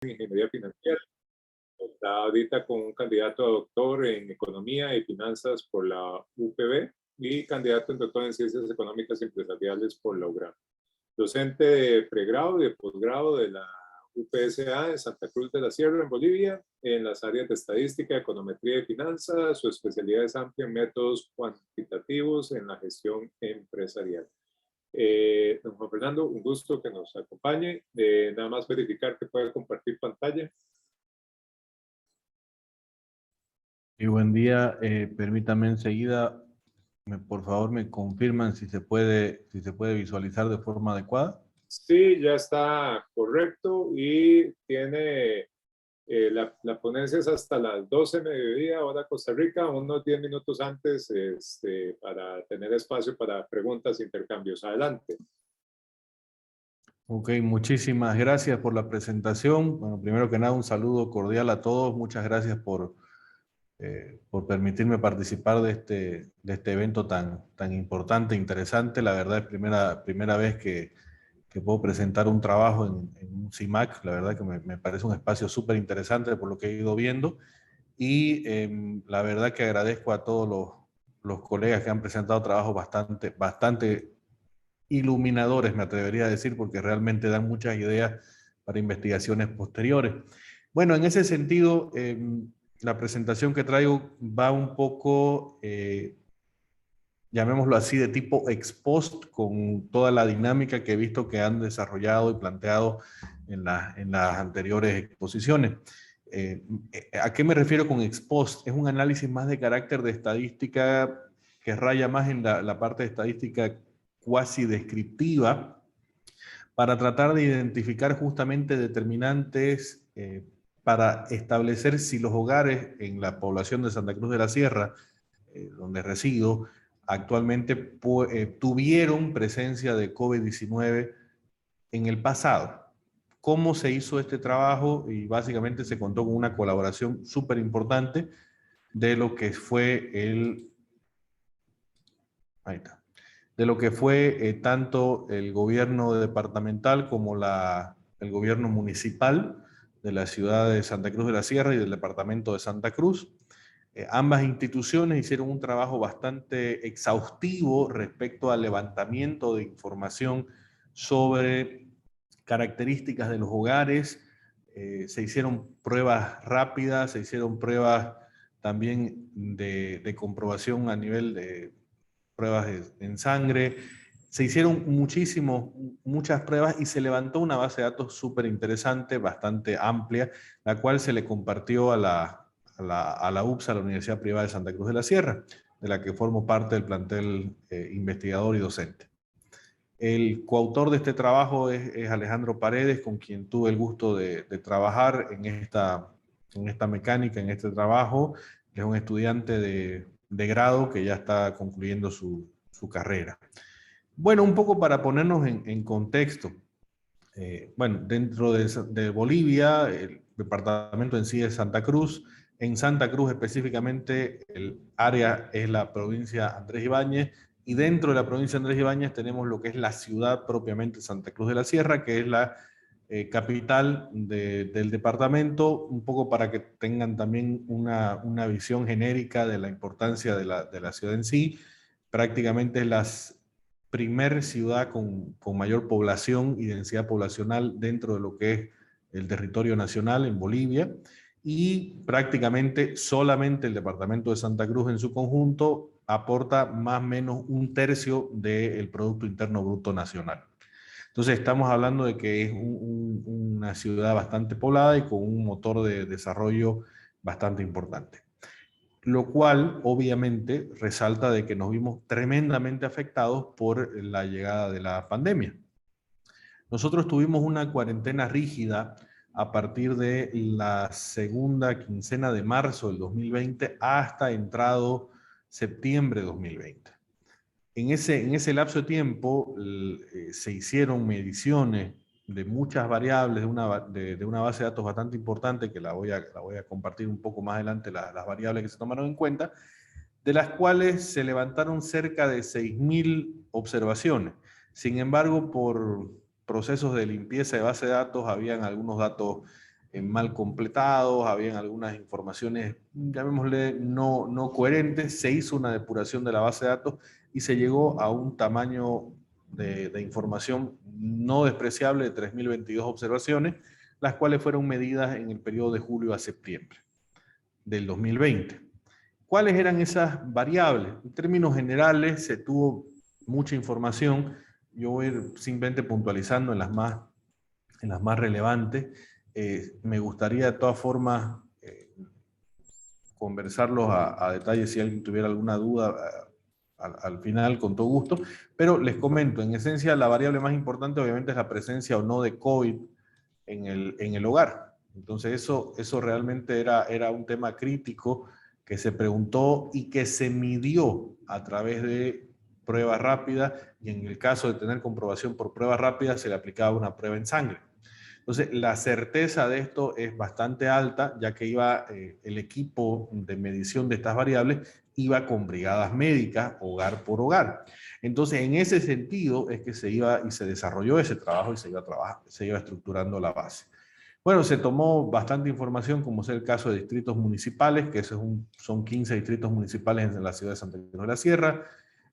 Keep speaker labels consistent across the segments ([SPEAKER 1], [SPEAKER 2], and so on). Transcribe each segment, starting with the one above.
[SPEAKER 1] ingeniería financiera. Está ahorita con un candidato a doctor en economía y finanzas por la UPB y candidato en doctor en ciencias económicas y empresariales por la UGRAM. Docente de pregrado y de posgrado de la UPSA en Santa Cruz de la Sierra, en Bolivia, en las áreas de estadística, econometría y finanzas. Su especialidad es amplia en métodos cuantitativos en la gestión empresarial. Don Juan Fernando, un gusto que nos acompañe. Nada más verificar que puede compartir pantalla.
[SPEAKER 2] Y buen día, permítame enseguida, por favor me confirman si se puede visualizar de forma adecuada.
[SPEAKER 1] Sí, ya está correcto y tiene la ponencia es hasta las 12 de mediodía, hora Costa Rica, unos 10 minutos antes para tener espacio para preguntas e intercambios. Adelante.
[SPEAKER 2] Ok, muchísimas gracias por la presentación. Bueno, primero que nada, un saludo cordial a todos. Muchas gracias por permitirme participar de este evento tan importante e interesante. La verdad es primera vez que puedo presentar un trabajo en un CIMAC. La verdad que me parece un espacio súper interesante por lo que he ido viendo. Y la verdad que agradezco a todos los colegas que han presentado trabajos bastante iluminadores, me atrevería a decir, porque realmente dan muchas ideas para investigaciones posteriores. Bueno, en ese sentido, la presentación que traigo va un poco, llamémoslo así, de tipo ex post, con toda la dinámica que he visto que han desarrollado y planteado en las anteriores exposiciones. ¿A qué me refiero con ex post? Es un análisis más de carácter de estadística que raya más en la parte de estadística cuasi descriptiva para tratar de identificar justamente determinantes para establecer si los hogares en la población de Santa Cruz de la Sierra, donde resido, actualmente tuvieron presencia de COVID-19 en el pasado. ¿Cómo se hizo este trabajo? Y básicamente se contó con una colaboración súper importante de lo que fue ahí está, de lo que fue tanto el gobierno departamental como el gobierno municipal de la ciudad de Santa Cruz de la Sierra y del departamento de Santa Cruz. Ambas instituciones hicieron un trabajo bastante exhaustivo respecto al levantamiento de información sobre características de los hogares. Se hicieron pruebas rápidas, se hicieron pruebas también de comprobación a nivel de pruebas en sangre. Se hicieron muchas pruebas y se levantó una base de datos súper interesante, bastante amplia, la cual se le compartió a la UPSA, a la Universidad Privada de Santa Cruz de la Sierra, de la que formo parte del plantel investigador y docente. El coautor de este trabajo es Alejandro Paredes, con quien tuve el gusto de trabajar en esta mecánica, en este trabajo. Es un estudiante de grado que ya está concluyendo su carrera. Bueno, un poco para ponernos en contexto. Bueno, dentro de Bolivia, el departamento en sí es Santa Cruz. En Santa Cruz específicamente, el área es la provincia Andrés Ibáñez, y dentro de la provincia Andrés Ibáñez tenemos lo que es la ciudad propiamente Santa Cruz de la Sierra, que es la capital del departamento, un poco para que tengan también una visión genérica de la importancia de la ciudad en sí. Prácticamente es la primer ciudad con mayor población y densidad poblacional dentro de lo que es el territorio nacional en Bolivia, y prácticamente solamente el departamento de Santa Cruz en su conjunto aporta más o menos 1/3 del Producto Interno Bruto Nacional. Entonces estamos hablando de que es una ciudad bastante poblada y con un motor de desarrollo bastante importante. Lo cual obviamente resalta de que nos vimos tremendamente afectados por la llegada de la pandemia. Nosotros tuvimos una cuarentena rígida a partir de la segunda quincena de marzo del 2020 hasta entrado septiembre de 2020. En ese lapso de tiempo se hicieron mediciones de muchas variables, de una base de datos bastante importante, que la voy a compartir un poco más adelante, las variables que se tomaron en cuenta, de las cuales se levantaron cerca de 6.000 observaciones. Sin embargo, por procesos de limpieza de base de datos, habían algunos datos mal completados, habían algunas informaciones, llamémosle, no coherentes. Se hizo una depuración de la base de datos y se llegó a un tamaño de información no despreciable de 3.022 observaciones, las cuales fueron medidas en el periodo de julio a septiembre del 2020. ¿Cuáles eran esas variables? En términos generales se tuvo mucha información. Yo voy a ir simplemente puntualizando en las más relevantes. Me gustaría de todas formas conversarlos a detalle si alguien tuviera alguna duda al final, con todo gusto, pero les comento, en esencia la variable más importante obviamente es la presencia o no de COVID en el hogar. Entonces eso realmente era un tema crítico que se preguntó y que se midió a través de pruebas rápidas, y en el caso de tener comprobación por pruebas rápidas se le aplicaba una prueba en sangre. Entonces, la certeza de esto es bastante alta, ya que el equipo de medición de estas variables iba con brigadas médicas, hogar por hogar. Entonces, en ese sentido es que se iba y se desarrolló ese trabajo y se iba estructurando la base. Bueno, se tomó bastante información, como es el caso de distritos municipales, que son 15 distritos municipales en la ciudad de Santa Cruz de la Sierra,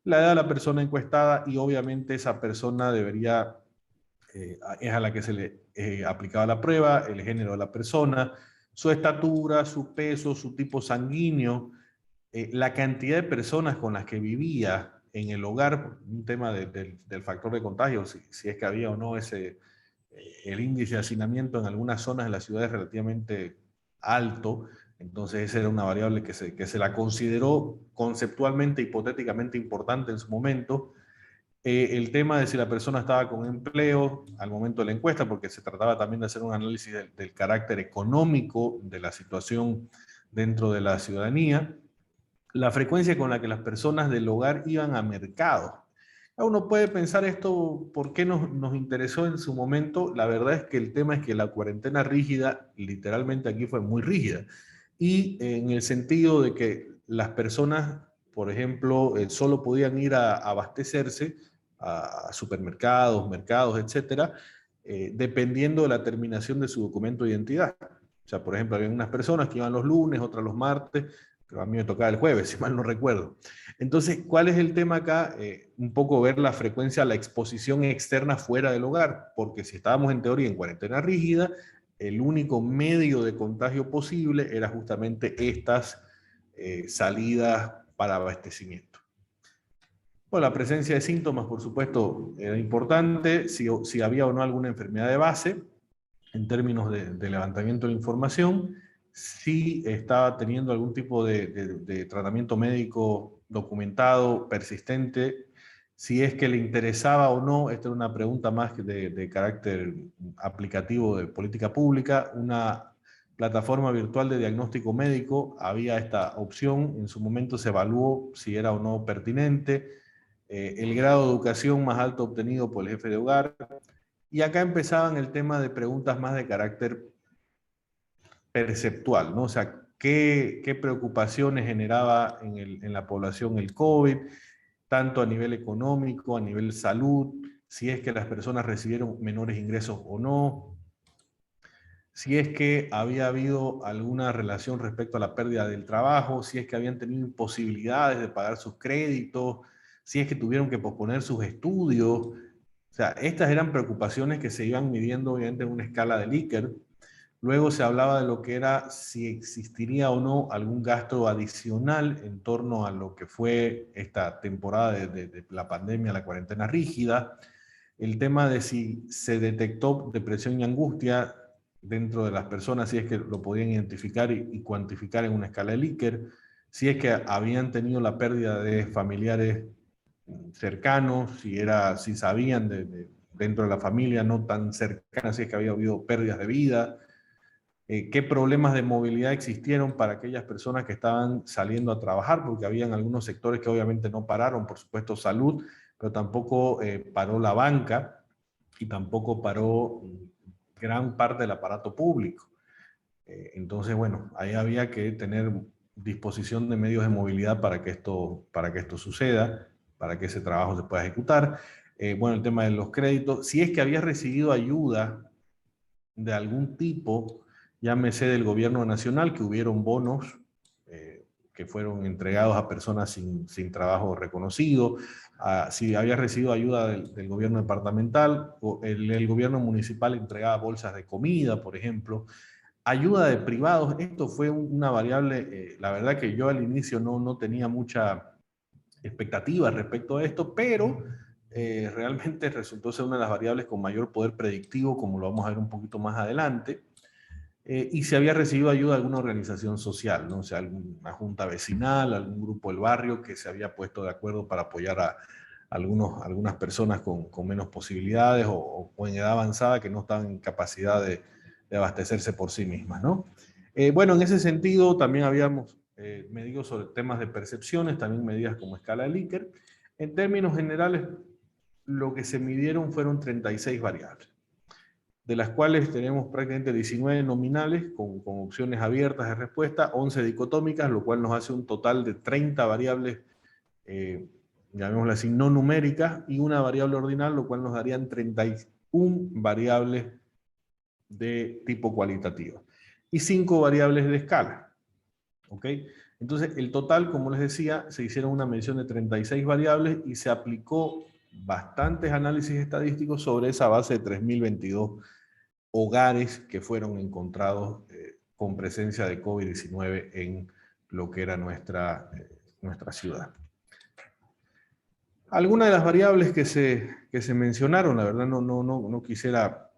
[SPEAKER 2] la edad de la persona encuestada, y obviamente esa persona debería es a la que se le aplicaba la prueba, el género de la persona, su estatura, su peso, su tipo sanguíneo, la cantidad de personas con las que vivía en el hogar, un tema del factor de contagio, si es que había o no el índice de hacinamiento en algunas zonas de la ciudad es relativamente alto. Entonces esa era una variable que se la consideró conceptualmente, hipotéticamente importante en su momento. El tema de si la persona estaba con empleo al momento de la encuesta, porque se trataba también de hacer un análisis del carácter económico de la situación dentro de la ciudadanía, la frecuencia con la que las personas del hogar iban a mercados. Uno puede pensar esto, ¿por qué nos interesó en su momento? La verdad es que el tema es que la cuarentena rígida, literalmente aquí fue muy rígida, y en el sentido de que las personas, por ejemplo, solo podían ir a abastecerse a supermercados, mercados, etcétera, dependiendo de la terminación de su documento de identidad. O sea, por ejemplo, había unas personas que iban los lunes, otras los martes, pero a mí me tocaba el jueves, si mal no recuerdo. Entonces, ¿cuál es el tema acá? Un poco ver la frecuencia, la exposición externa fuera del hogar, porque si estábamos en teoría en cuarentena rígida, el único medio de contagio posible era justamente estas salidas para abastecimiento. Bueno, la presencia de síntomas, por supuesto, era importante, si había o no alguna enfermedad de base, en términos de levantamiento de información, si estaba teniendo algún tipo de tratamiento médico documentado, persistente, si es que le interesaba o no. Esta era una pregunta más de carácter aplicativo de política pública, una plataforma virtual de diagnóstico médico, había esta opción, en su momento se evaluó si era o no pertinente, el grado de educación más alto obtenido por el jefe de hogar, y acá empezaban el tema de preguntas más de carácter perceptual, ¿no? O sea, ¿qué preocupaciones generaba en la población el COVID, tanto a nivel económico, a nivel salud, si es que las personas recibieron menores ingresos o no, si es que había habido alguna relación respecto a la pérdida del trabajo, si es que habían tenido imposibilidades de pagar sus créditos, si es que tuvieron que posponer sus estudios. O sea, estas eran preocupaciones que se iban midiendo obviamente en una escala de Likert. Luego se hablaba de lo que era si existiría o no algún gasto adicional en torno a lo que fue esta temporada de la pandemia, la cuarentena rígida. El tema de si se detectó depresión y angustia dentro de las personas, si es que lo podían identificar y cuantificar en una escala de Likert, si es que habían tenido la pérdida de familiares cercanos, si sabían dentro de la familia no tan cercana, si es que había habido pérdidas de vida, qué problemas de movilidad existieron para aquellas personas que estaban saliendo a trabajar, porque habían algunos sectores que obviamente no pararon, por supuesto salud, pero tampoco paró la banca y tampoco paró gran parte del aparato público. Entonces, bueno, ahí había que tener disposición de medios de movilidad para que esto suceda, para que ese trabajo se pueda ejecutar. Bueno, el tema de los créditos, si es que había recibido ayuda de algún tipo llámese del gobierno nacional, que hubieron bonos que fueron entregados a personas sin trabajo reconocido, si había recibido ayuda del gobierno departamental, o el gobierno municipal entregaba bolsas de comida, por ejemplo, ayuda de privados. Esto fue una variable, la verdad que yo al inicio no tenía mucha expectativa respecto a esto, pero realmente resultó ser una de las variables con mayor poder predictivo, como lo vamos a ver un poquito más adelante. Y si había recibido ayuda de alguna organización social, ¿no? O sea, alguna junta vecinal, algún grupo del barrio que se había puesto de acuerdo para apoyar a algunas personas con menos posibilidades o en edad avanzada que no estaban en capacidad de abastecerse por sí mismas, ¿no? Bueno, en ese sentido también habíamos medido sobre temas de percepciones, también medidas como escala de Likert. En términos generales, lo que se midieron fueron 36 variables, de las cuales tenemos prácticamente 19 nominales con opciones abiertas de respuesta, 11 dicotómicas, lo cual nos hace un total de 30 variables, llamémoslas así, no numéricas, y una variable ordinal, lo cual nos darían 31 variables de tipo cualitativo y 5 variables de escala. ¿Ok? Entonces, el total, como les decía, se hicieron una medición de 36 variables y se aplicó bastantes análisis estadísticos sobre esa base de 3022 hogares que fueron encontrados con presencia de COVID-19 en lo que era nuestra ciudad. Algunas de las variables que se mencionaron, la verdad no quisiera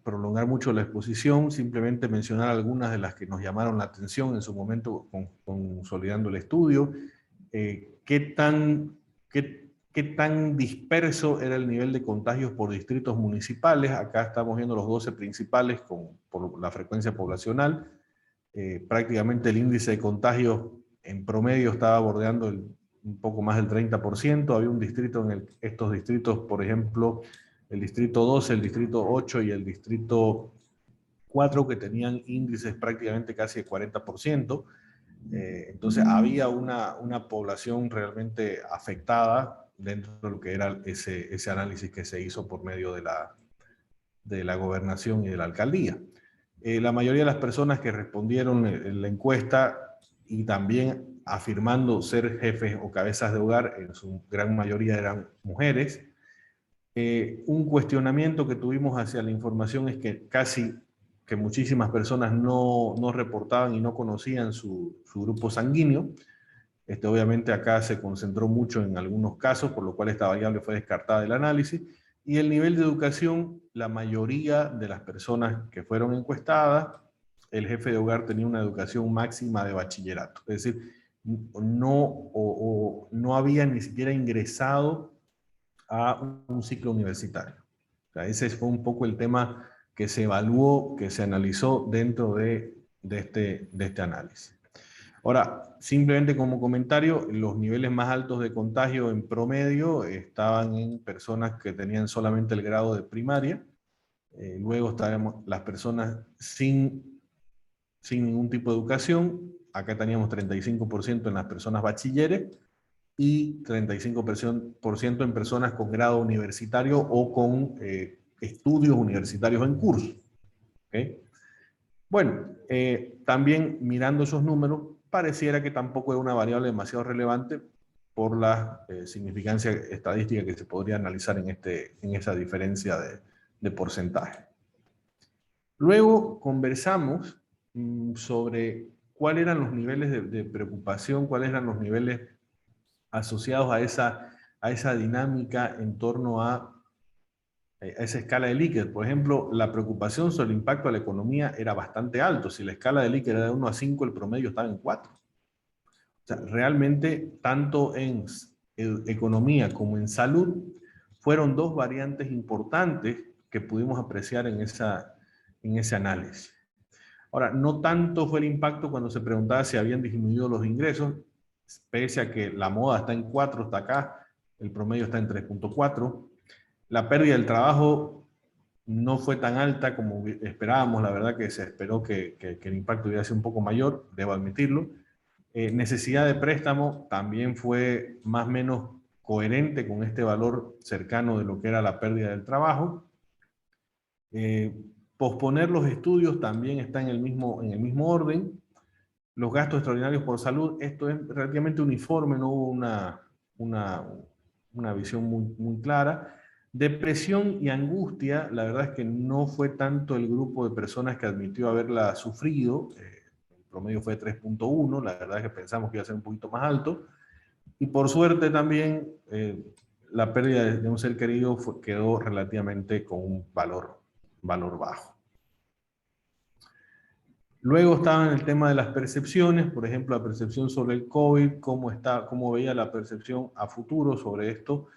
[SPEAKER 2] prolongar mucho la exposición, simplemente mencionar algunas de las que nos llamaron la atención en su momento consolidando el estudio. ¿Qué tan disperso era el nivel de contagios por distritos municipales? Acá estamos viendo los 12 principales por la frecuencia poblacional. Prácticamente el índice de contagios en promedio estaba bordeando un poco más del 30%. Había un distrito estos distritos, por ejemplo, el distrito 12, el distrito 8 y el distrito 4, que tenían índices prácticamente casi de 40%. Entonces había una población realmente afectada dentro de lo que era ese análisis que se hizo por medio de la gobernación y de la alcaldía. La mayoría de las personas que respondieron en la encuesta y también afirmando ser jefes o cabezas de hogar, en su gran mayoría eran mujeres. Un cuestionamiento que tuvimos hacia la información es que muchísimas personas no reportaban y no conocían su grupo sanguíneo. Obviamente acá se concentró mucho en algunos casos, por lo cual esta variable fue descartada del análisis. Y el nivel de educación, la mayoría de las personas que fueron encuestadas, el jefe de hogar tenía una educación máxima de bachillerato. Es decir, no había ni siquiera ingresado a un ciclo universitario. O sea, ese fue un poco el tema que se evaluó, que se analizó dentro de este análisis. Ahora, simplemente como comentario, los niveles más altos de contagio en promedio estaban en personas que tenían solamente el grado de primaria. Luego estaban las personas sin ningún tipo de educación. Acá teníamos 35% en las personas bachilleres y 35% en personas con grado universitario o con estudios universitarios en curso. ¿Okay? Bueno, también mirando esos números, pareciera que tampoco es una variable demasiado relevante por la significancia estadística que se podría analizar en esa diferencia de porcentaje. Luego conversamos sobre cuáles eran los niveles de preocupación, cuáles eran los niveles asociados a esa dinámica en torno a esa escala de Likert. Por ejemplo, la preocupación sobre el impacto a la economía era bastante alto. Si la escala de Likert era de 1 a 5, el promedio estaba en 4. O sea, realmente, tanto en economía como en salud, fueron dos variantes importantes que pudimos apreciar en ese análisis. Ahora, no tanto fue el impacto cuando se preguntaba si habían disminuido los ingresos, pese a que la moda está en 4, está acá, el promedio está en 3.4. La pérdida del trabajo no fue tan alta como esperábamos, la verdad que se esperó que el impacto iba a ser un poco mayor, debo admitirlo. Necesidad de préstamo también fue más o menos coherente con este valor cercano de lo que era la pérdida del trabajo. Posponer los estudios también está en el mismo orden. Los gastos extraordinarios por salud, esto es relativamente uniforme, no hubo una visión muy clara. Depresión y angustia, la verdad es que no fue tanto el grupo de personas que admitió haberla sufrido, el promedio fue 3.1, la verdad es que pensamos que iba a ser un poquito más alto, y por suerte también la pérdida de un ser querido quedó relativamente con un valor bajo. Luego estaba en el tema de las percepciones, por ejemplo, la percepción sobre el COVID, cómo veía la percepción a futuro sobre esto.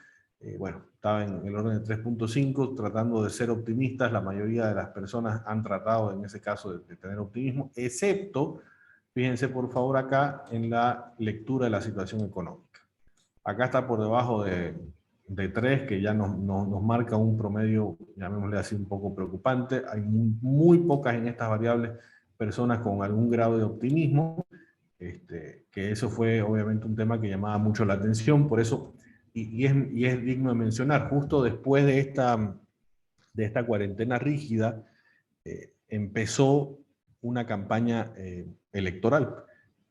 [SPEAKER 2] Bueno, estaba en el orden de 3.5, tratando de ser optimistas. La mayoría de las personas han tratado en ese caso de tener optimismo, excepto, fíjense por favor acá, en la lectura de la situación económica. Acá está por debajo de 3, que ya nos marca un promedio, llamémosle así, un poco preocupante. Hay muy pocas en estas variables personas con algún grado de optimismo, que eso fue obviamente un tema que llamaba mucho la atención, por eso, y es digno de mencionar, justo después de esta cuarentena rígida, empezó una campaña electoral.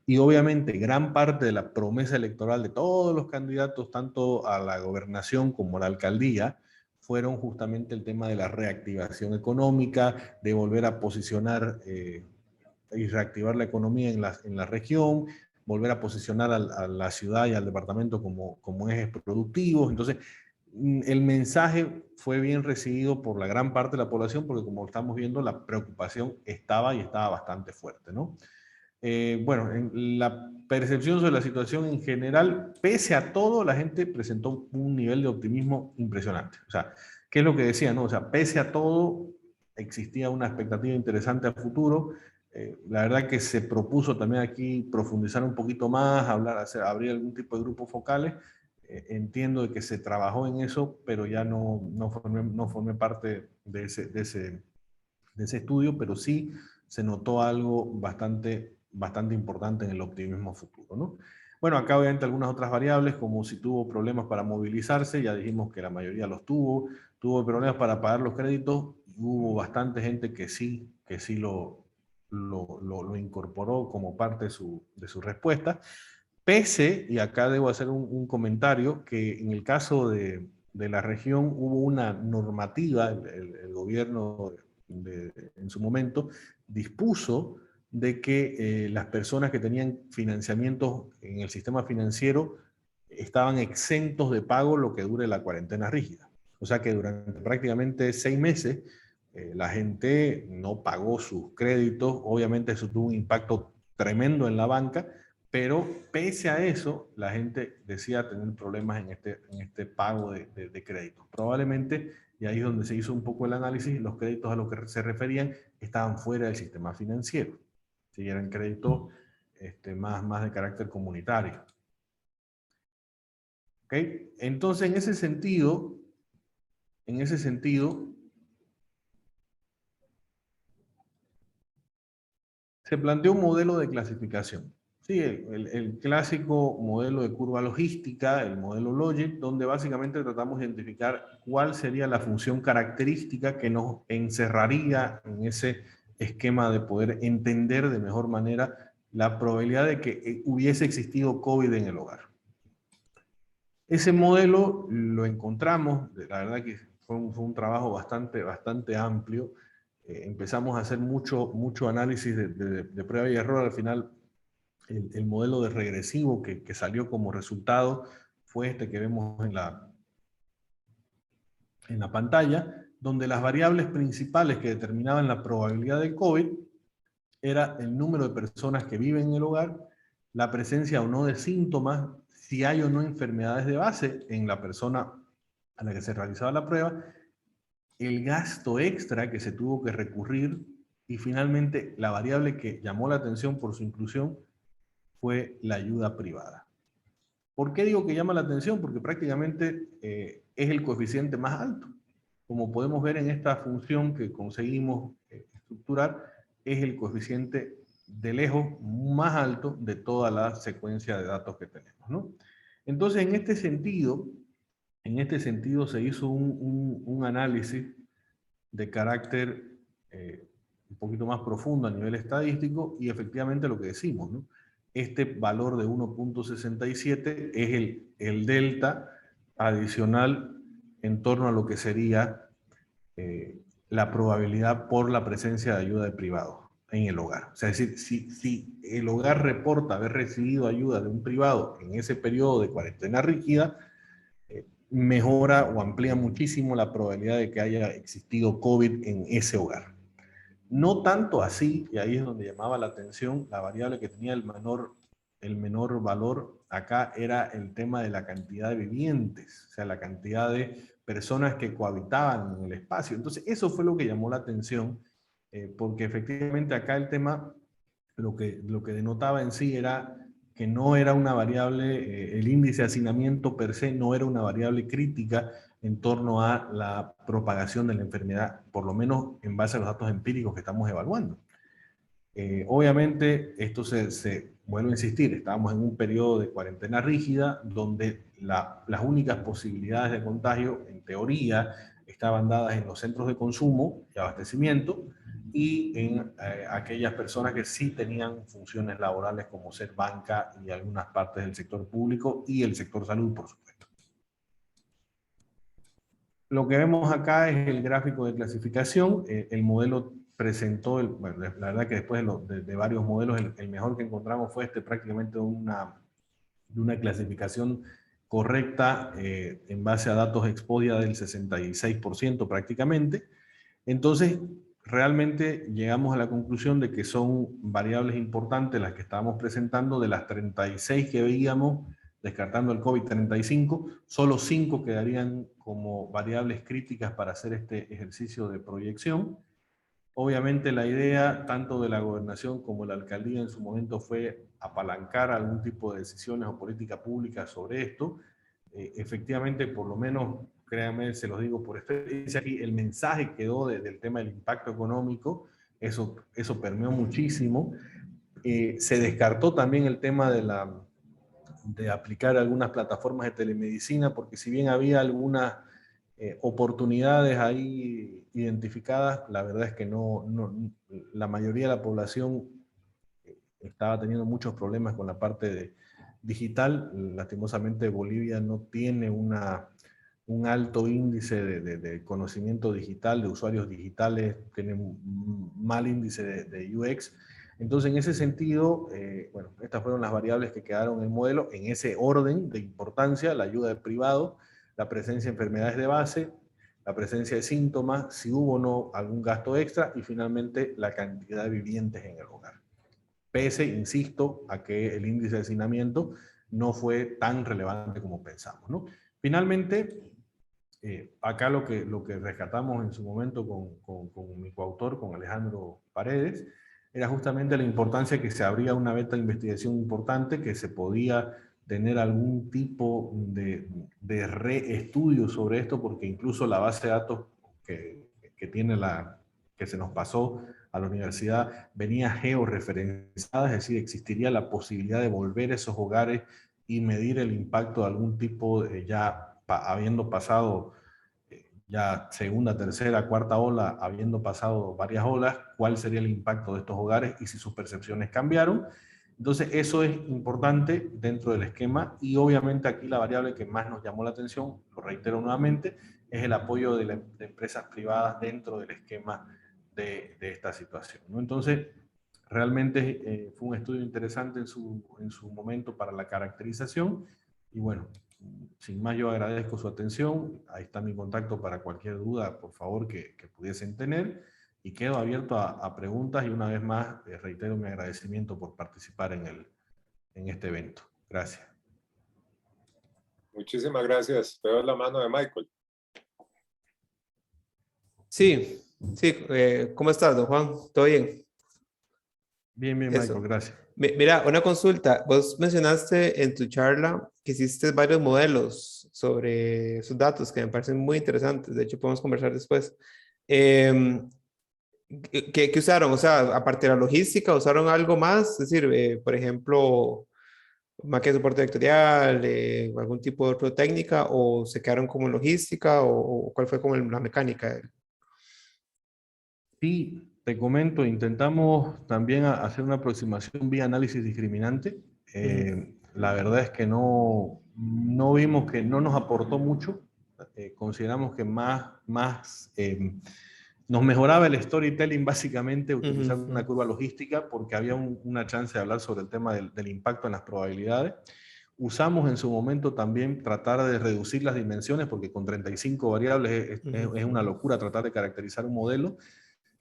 [SPEAKER 2] Y obviamente gran parte de la promesa electoral de todos los candidatos, tanto a la gobernación como a la alcaldía, fueron justamente el tema de la reactivación económica, de volver a posicionar y reactivar la economía en la región, volver a posicionar a la ciudad y al departamento como ejes productivos. Entonces, el mensaje fue bien recibido por la gran parte de la población porque, como estamos viendo, la preocupación estaba bastante fuerte, ¿no? Bueno, en la percepción sobre la situación en general, pese a todo, la gente presentó un nivel de optimismo impresionante. O sea, ¿qué es lo que decía, no? O sea, pese a todo, existía una expectativa interesante a futuro. La verdad que se propuso también aquí profundizar un poquito más, abrir algún tipo de grupos focales. Entiendo de que se trabajó en eso, pero ya no formé parte de ese estudio, pero sí se notó algo bastante importante en el optimismo futuro, ¿no? Bueno, acá obviamente algunas otras variables, como si tuvo problemas para movilizarse, ya dijimos que la mayoría los tuvo problemas para pagar los créditos, y hubo bastante gente que sí lo incorporó como parte de su respuesta, pese, y acá debo hacer un comentario, que en el caso de la región hubo una normativa, el gobierno en su momento dispuso de que las personas que tenían financiamientos en el sistema financiero estaban exentos de pago lo que dure la cuarentena rígida. O sea que durante prácticamente 6 meses la gente no pagó sus créditos. Obviamente eso tuvo un impacto tremendo en la banca, pero pese a eso, la gente decía tener problemas en este pago de créditos. Probablemente, y ahí es donde se hizo un poco el análisis, los créditos a los que se referían estaban fuera del sistema financiero. Si eran créditos más de carácter comunitario. ¿Okay? Entonces, en ese sentido, se planteó un modelo de clasificación. Sí, el clásico modelo de curva logística, el modelo Logic, donde básicamente tratamos de identificar cuál sería la función característica que nos encerraría en ese esquema de poder entender de mejor manera la probabilidad de que hubiese existido COVID en el hogar. Ese modelo lo encontramos, la verdad que fue un trabajo bastante amplio. Empezamos a hacer mucho análisis de prueba y error. Al final, el modelo de regresivo que salió como resultado fue este que vemos en la pantalla, donde las variables principales que determinaban la probabilidad del COVID era el número de personas que viven en el hogar, la presencia o no de síntomas, si hay o no enfermedades de base en la persona a la que se realizaba la prueba, el gasto extra que se tuvo que recurrir, y finalmente la variable que llamó la atención por su inclusión fue la ayuda privada. ¿Por qué digo que llama la atención? Porque prácticamente es el coeficiente más alto. Como podemos ver en esta función que conseguimos estructurar, es el coeficiente de lejos más alto de toda la secuencia de datos que tenemos, ¿no? Entonces, en este sentido se hizo un análisis de carácter un poquito más profundo a nivel estadístico y efectivamente lo que decimos, ¿no? Este valor de 1.67 es el delta adicional en torno a lo que sería la probabilidad por la presencia de ayuda de privados en el hogar. O sea, es decir, si el hogar reporta haber recibido ayuda de un privado en ese periodo de cuarentena rígida, mejora o amplía muchísimo la probabilidad de que haya existido COVID en ese hogar. No tanto así, y ahí es donde llamaba la atención, la variable que tenía el menor valor acá era el tema de la cantidad de vivientes, o sea, la cantidad de personas que cohabitaban en el espacio. Entonces, eso fue lo que llamó la atención, porque efectivamente acá el tema, lo que denotaba en sí era que no era una variable, el índice de hacinamiento per se no era una variable crítica en torno a la propagación de la enfermedad, por lo menos en base a los datos empíricos que estamos evaluando. Obviamente, esto vuelvo a insistir, estábamos en un periodo de cuarentena rígida donde las únicas posibilidades de contagio, en teoría, estaban dadas en los centros de consumo y abastecimiento y en aquellas personas que sí tenían funciones laborales como ser banca y algunas partes del sector público y el sector salud, por supuesto. Lo que vemos acá es el gráfico de clasificación. El modelo presentó, bueno, la verdad que después de varios modelos, el mejor que encontramos fue prácticamente una clasificación correcta en base a datos Expodia del 66% prácticamente. Entonces, realmente llegamos a la conclusión de que son variables importantes las que estábamos presentando. De las 36 que veíamos, descartando el COVID-35, solo 5 quedarían como variables críticas para hacer este ejercicio de proyección. Obviamente la idea tanto de la gobernación como de la alcaldía en su momento fue apalancar algún tipo de decisiones o política pública sobre esto. Efectivamente, por lo menos, créanme, se los digo por experiencia aquí, el mensaje quedó del tema del impacto económico, eso permeó muchísimo. Se descartó también el tema de aplicar algunas plataformas de telemedicina, porque si bien había algunas oportunidades ahí identificadas, la verdad es que la mayoría de la población estaba teniendo muchos problemas con la parte digital. Lastimosamente Bolivia no tiene un alto índice de conocimiento digital, de usuarios digitales, tiene un mal índice de UX. Entonces, en ese sentido, bueno, estas fueron las variables que quedaron en el modelo, en ese orden de importancia: la ayuda de privado, la presencia de enfermedades de base, la presencia de síntomas, si hubo o no algún gasto extra, y finalmente la cantidad de vivientes en el hogar. Pese, insisto, a que el índice de hacinamiento no fue tan relevante como pensamos, ¿no? Finalmente, acá lo que rescatamos en su momento con mi coautor, con Alejandro Paredes, era justamente la importancia que se abría una beta de investigación importante, que se podía tener algún tipo de reestudio sobre esto, porque incluso la base de datos que se nos pasó a la universidad venía georreferenciada, es decir, existiría la posibilidad de volver a esos hogares y medir el impacto de algún tipo, habiendo pasado ya segunda, tercera, cuarta ola, habiendo pasado varias olas, cuál sería el impacto de estos hogares y si sus percepciones cambiaron. Entonces, eso es importante dentro del esquema, y obviamente aquí la variable que más nos llamó la atención, lo reitero nuevamente, es el apoyo de empresas privadas dentro del esquema de esta situación, ¿no? Entonces, realmente fue un estudio interesante en su momento para la caracterización, y bueno, sin más, yo agradezco su atención. Ahí está mi contacto para cualquier duda, por favor, que pudiesen tener, y quedo abierto a preguntas, y una vez más reitero mi agradecimiento por participar en este evento. Gracias.
[SPEAKER 1] Muchísimas gracias. Te doy la mano de Michael.
[SPEAKER 3] Sí, ¿cómo estás, don Juan? ¿Todo bien?
[SPEAKER 2] Bien,
[SPEAKER 3] Eso.
[SPEAKER 2] Michael, gracias.
[SPEAKER 3] Mira, una consulta. Vos mencionaste en tu charla que hiciste varios modelos sobre sus datos que me parecen muy interesantes. De hecho, podemos conversar después. ¿Qué usaron? O sea, aparte de la logística, ¿usaron algo más? Es decir, por ejemplo, máquina de soporte vectorial, algún tipo de otra técnica, o se quedaron como logística, o cuál fue como la mecánica.
[SPEAKER 2] Sí, te comento, intentamos también hacer una aproximación vía análisis discriminante. La verdad es que no vimos que no nos aportó mucho. Consideramos que nos mejoraba el storytelling básicamente utilizando una curva logística porque había una chance de hablar sobre el tema del impacto en las probabilidades. Usamos en su momento también tratar de reducir las dimensiones porque con 35 variables es una locura tratar de caracterizar un modelo.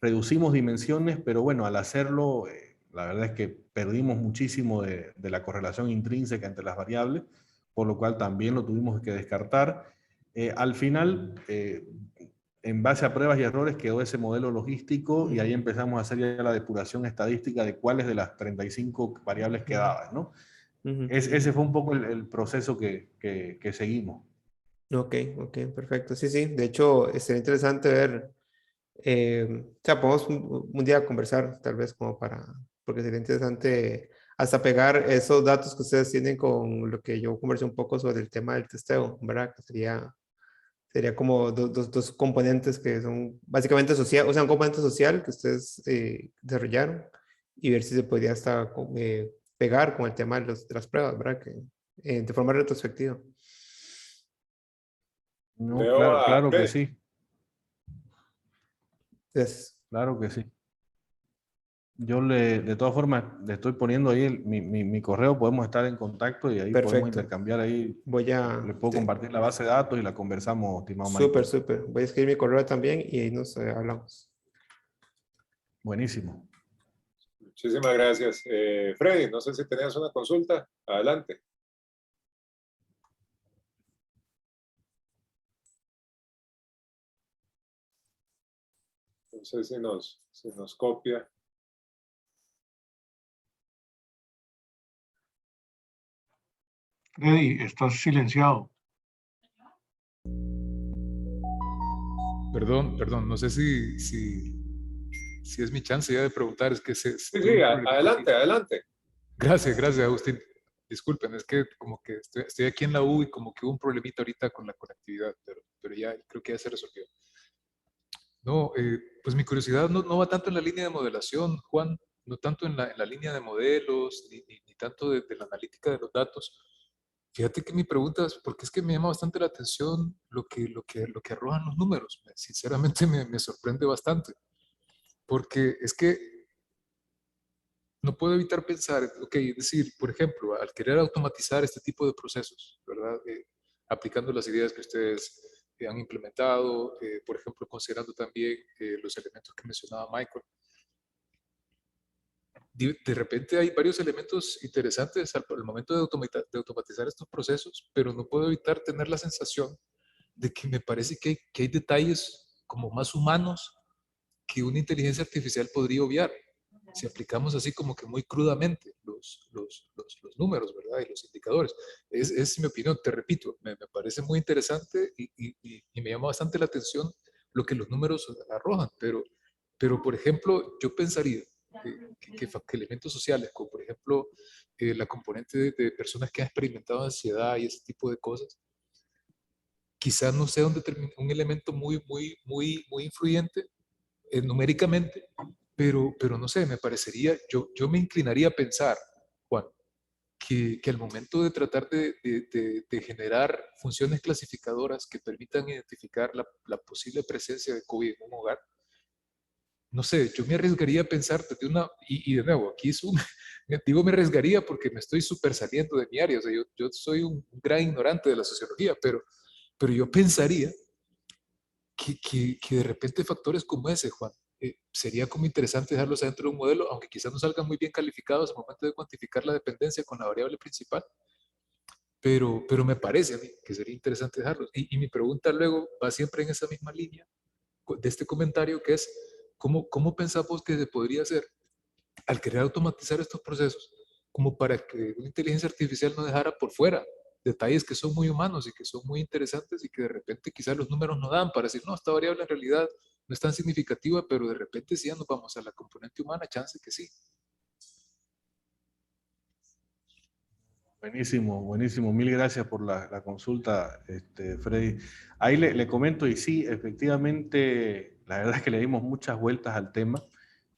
[SPEAKER 2] Reducimos dimensiones, pero bueno, al hacerlo, la verdad es que perdimos muchísimo de la correlación intrínseca entre las variables, por lo cual también lo tuvimos que descartar. Al final, en base a pruebas y errores, quedó ese modelo logístico y ahí empezamos a hacer ya la depuración estadística de cuáles de las 35 variables quedaban, ¿no? Ese fue un poco el proceso que seguimos.
[SPEAKER 3] Ok, ok, perfecto. Sí, sí. De hecho, sería interesante ver. O sea, podemos un día conversar, tal vez como porque sería interesante hasta pegar esos datos que ustedes tienen con lo que yo conversé un poco sobre el tema del testeo, ¿verdad? Que sería como dos componentes que son básicamente social, o sea, un componente social que ustedes desarrollaron y ver si se podría hasta pegar con el tema de las pruebas, ¿verdad? De forma retrospectiva.
[SPEAKER 2] No,
[SPEAKER 1] Veo a
[SPEAKER 2] claro que
[SPEAKER 1] Freddy.
[SPEAKER 2] sí,
[SPEAKER 3] Entonces,
[SPEAKER 2] claro que sí. Yo de todas formas, le estoy poniendo ahí mi correo, podemos estar en contacto y ahí podemos
[SPEAKER 3] perfecto.
[SPEAKER 2] intercambiar ahí.
[SPEAKER 3] Voy
[SPEAKER 2] Le puedo compartir la base de datos y la conversamos, estimado
[SPEAKER 3] súper,
[SPEAKER 2] Michael.
[SPEAKER 3] súper. Voy a escribir mi correo también y ahí nos hablamos.
[SPEAKER 2] Buenísimo.
[SPEAKER 1] Muchísimas gracias. Freddy, no sé si tenías una consulta. Adelante. No sé si nos copia.
[SPEAKER 4] Freddy, estás silenciado.
[SPEAKER 5] Perdón, no sé si es mi chance ya de preguntar, es que
[SPEAKER 1] Sí,
[SPEAKER 5] tuve
[SPEAKER 1] sí,
[SPEAKER 5] un problemita aquí.
[SPEAKER 1] adelante.
[SPEAKER 5] Gracias, Agustín. Disculpen, es que como que estoy aquí en la U y como que hubo un problemita ahorita con la conectividad, pero ya creo que ya se resolvió. No, pues mi curiosidad no va tanto en la línea de modelación, Juan, no tanto en la línea de modelos, ni tanto de la analítica de los datos. Fíjate que mi pregunta es, porque es que me llama bastante la atención lo que arrojan los números. Sinceramente me sorprende bastante, porque es que no puedo evitar pensar, ok, es decir, por ejemplo, al querer automatizar este tipo de procesos, ¿verdad? Aplicando las ideas que ustedes han implementado, por ejemplo, considerando también los elementos que mencionaba Michael, de repente hay varios elementos interesantes al momento de automatizar estos procesos, pero no puedo evitar tener la sensación de que me parece que hay detalles como más humanos que una inteligencia artificial podría obviar si aplicamos así como que muy crudamente los números, ¿verdad? Y los indicadores. Es mi opinión, te repito, me parece muy interesante y me llama bastante la atención lo que los números arrojan, pero por ejemplo, yo pensaría que elementos sociales, como por ejemplo la componente de personas que han experimentado ansiedad y ese tipo de cosas, quizás no sea un elemento muy influyente numéricamente, pero no sé, me parecería, yo me inclinaría a pensar, Juan, que al momento de tratar de generar funciones clasificadoras que permitan identificar la posible presencia de COVID en un hogar, no sé, yo me arriesgaría a pensar desde y de nuevo, aquí es digo me arriesgaría porque me estoy súper saliendo de mi área, o sea, yo soy un gran ignorante de la sociología, pero yo pensaría que de repente factores como ese, Juan, sería como interesante dejarlos adentro de un modelo, aunque quizás no salgan muy bien calificados al momento de cuantificar la dependencia con la variable principal, pero me parece a mí que sería interesante dejarlos. Y mi pregunta luego va siempre en esa misma línea de este comentario, que es, ¿cómo pensamos que se podría hacer al querer automatizar estos procesos como para que una inteligencia artificial no dejara por fuera detalles que son muy humanos y que son muy interesantes y que de repente quizás los números no dan para decir, no, esta variable en realidad no es tan significativa, pero de repente si ya nos vamos a la componente humana, chance que sí.
[SPEAKER 2] Buenísimo, buenísimo. Mil gracias por la consulta, Freddy. Ahí le comento y sí, efectivamente, la verdad es que le dimos muchas vueltas al tema.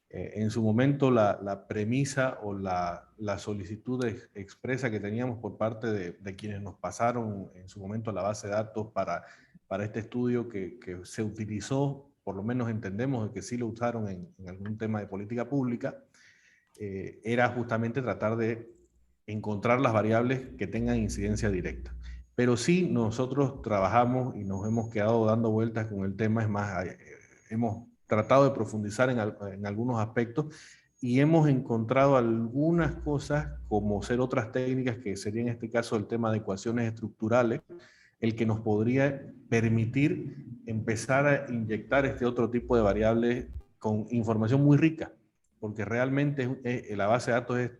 [SPEAKER 2] En su momento la premisa o la solicitud expresa que teníamos por parte de quienes nos pasaron en su momento la base de datos para este estudio que se utilizó, por lo menos entendemos que sí lo usaron en algún tema de política pública, era justamente tratar de encontrar las variables que tengan incidencia directa. Pero sí nosotros trabajamos y nos hemos quedado dando vueltas con el tema, es más, hemos tratado de profundizar en algunos aspectos y hemos encontrado algunas cosas como ser otras técnicas que sería en este caso el tema de ecuaciones estructurales, el que nos podría permitir empezar a inyectar este otro tipo de variables con información muy rica, porque realmente la base de datos es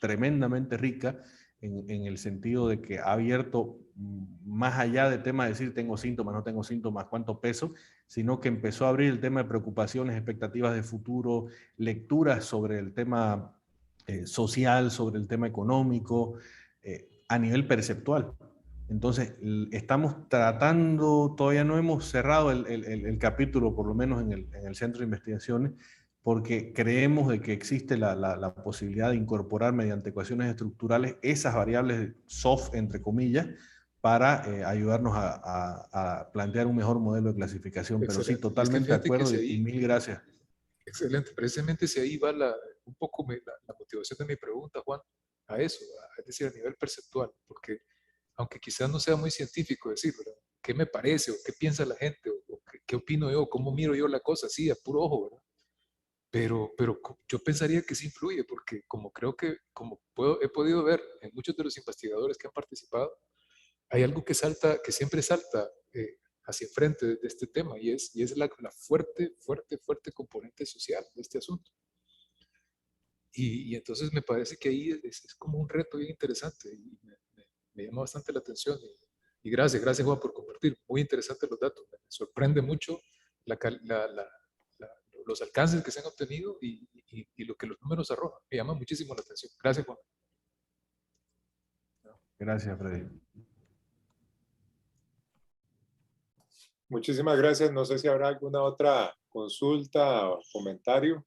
[SPEAKER 2] tremendamente rica en el sentido de que ha abierto más allá de tema de decir tengo síntomas, no tengo síntomas, cuánto peso, sino que empezó a abrir el tema de preocupaciones, expectativas de futuro, lecturas sobre el tema social, sobre el tema económico, a nivel perceptual. Entonces, estamos tratando, todavía no hemos cerrado el capítulo, por lo menos en el Centro de Investigaciones, porque creemos de que existe la posibilidad de incorporar mediante ecuaciones estructurales esas variables soft, entre comillas, para ayudarnos a plantear un mejor modelo de clasificación.
[SPEAKER 5] Excelente.
[SPEAKER 2] Pero sí, totalmente de acuerdo y mil gracias.
[SPEAKER 5] Excelente. Precisamente si ahí va un poco la motivación de mi pregunta, Juan, a eso, es decir, a nivel perceptual, porque aunque quizás no sea muy científico decir, ¿verdad? ¿Qué me parece o qué piensa la gente o qué opino yo, cómo miro yo la cosa, así, a puro ojo, ¿verdad? Pero yo pensaría que sí influye, porque como creo que, he podido ver en muchos de los investigadores que han participado, hay algo que salta, que siempre salta hacia enfrente de este tema, y es la fuerte componente social de este asunto. Y entonces me parece que ahí es como un reto bien interesante, y me llama bastante la atención. Y gracias Juan por compartir, muy interesantes los datos, me sorprende mucho los alcances que se han obtenido y lo que los números arrojan. Me llama muchísimo la atención. Gracias, Juan.
[SPEAKER 2] Gracias, Freddy.
[SPEAKER 1] Muchísimas gracias. No sé si habrá alguna otra consulta o comentario.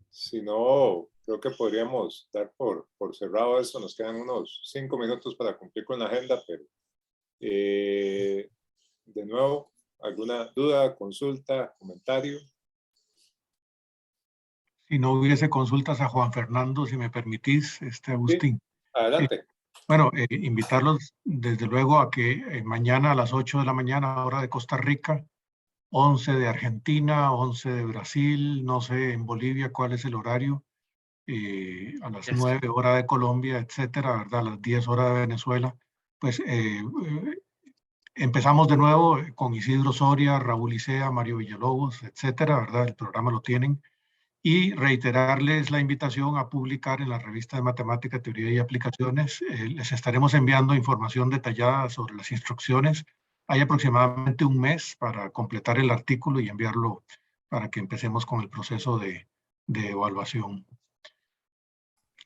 [SPEAKER 1] Si no, creo que podríamos dar por cerrado esto. Nos quedan unos 5 minutos para cumplir con la agenda, pero de nuevo, ¿alguna duda, consulta, comentario?
[SPEAKER 4] Si no hubiese consultas a Juan Fernando, si me permitís, Agustín.
[SPEAKER 1] Sí, adelante.
[SPEAKER 4] Bueno, invitarlos desde luego a que mañana a las 8 de la mañana, hora de Costa Rica, 11 de Argentina, 11 de Brasil, no sé en Bolivia cuál es el horario, a las 9 hora de Colombia, etcétera, ¿verdad? A las 10 horas de Venezuela, pues empezamos de nuevo con Isidro Soria, Raúl Isea, Mario Villalobos, etcétera, ¿verdad? El programa lo tienen. Y reiterarles la invitación a publicar en la revista de Matemática, Teoría y Aplicaciones. Les estaremos enviando información detallada sobre las instrucciones. Hay aproximadamente un mes para completar el artículo y enviarlo para que empecemos con el proceso de evaluación.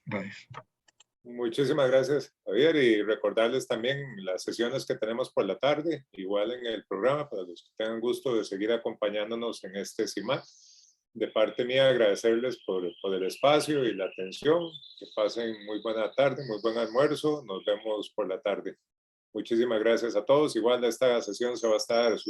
[SPEAKER 4] Gracias.
[SPEAKER 1] Muchísimas gracias, Javier, y recordarles también las sesiones que tenemos por la tarde, igual en el programa, para los que tengan gusto de seguir acompañándonos en este CIMAC. De parte mía, agradecerles por el espacio y la atención. Que pasen muy buena tarde, muy buen almuerzo. Nos vemos por la tarde. Muchísimas gracias a todos. Igual esta sesión se va a estar subiendo